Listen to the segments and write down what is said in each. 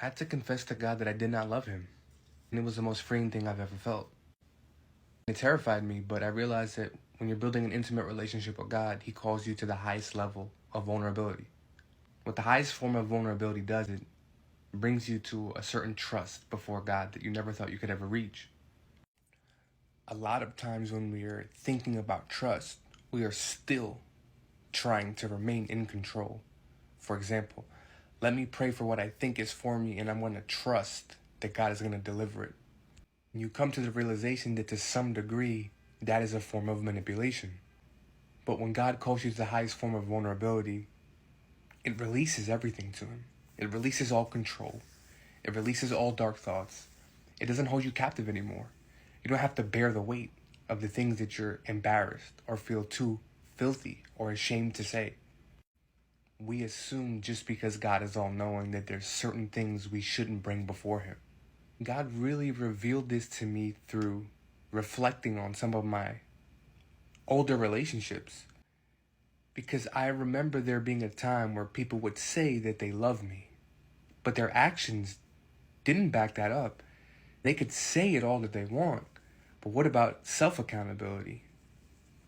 I had to confess to God that I did not love him. And it was the most freeing thing I've ever felt. It terrified me, but I realized that when you're building an intimate relationship with God, he calls you to the highest level of vulnerability. What the highest form of vulnerability does, it brings you to a certain trust before God that you never thought you could ever reach. A lot of times when we are thinking about trust, we are still trying to remain in control. For example, let me pray for what I think is for me, and I'm going to trust that God is going to deliver it. You come to the realization that to some degree, that is a form of manipulation. But when God calls you to the highest form of vulnerability, it releases everything to him. It releases all control. It releases all dark thoughts. It doesn't hold you captive anymore. You don't have to bear the weight of the things that you're embarrassed or feel too filthy or ashamed to say. We assume just because God is all-knowing that there's certain things we shouldn't bring before him. God really revealed this to me through reflecting on some of my older relationships. Because I remember there being a time where people would say that they love me, but their actions didn't back that up. They could say it all that they want, but what about self-accountability?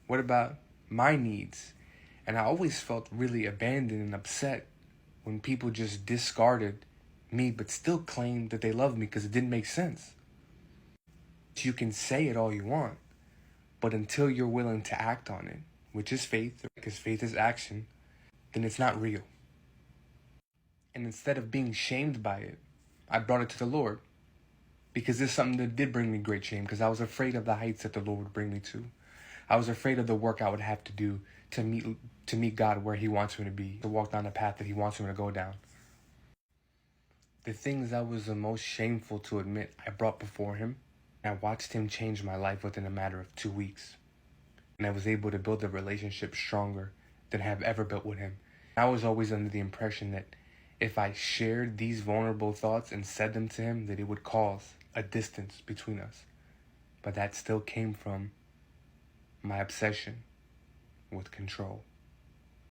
What about my needs? And I always felt really abandoned and upset when people just discarded me but still claimed that they loved me because it didn't make sense. You can say it all you want, but until you're willing to act on it, which is faith, because faith is action, then it's not real. And instead of being shamed by it, I brought it to the Lord. Because this is something that did bring me great shame, because I was afraid of the heights that the Lord would bring me to. I was afraid of the work I would have to do to meet God where he wants me to be, to walk down the path that he wants me to go down. The things that was the most shameful to admit, I brought before him. I watched him change my life within a matter of 2 weeks. And I was able to build a relationship stronger than I have ever built with him. I was always under the impression that if I shared these vulnerable thoughts and said them to him, that it would cause a distance between us. But that still came from my obsession with control.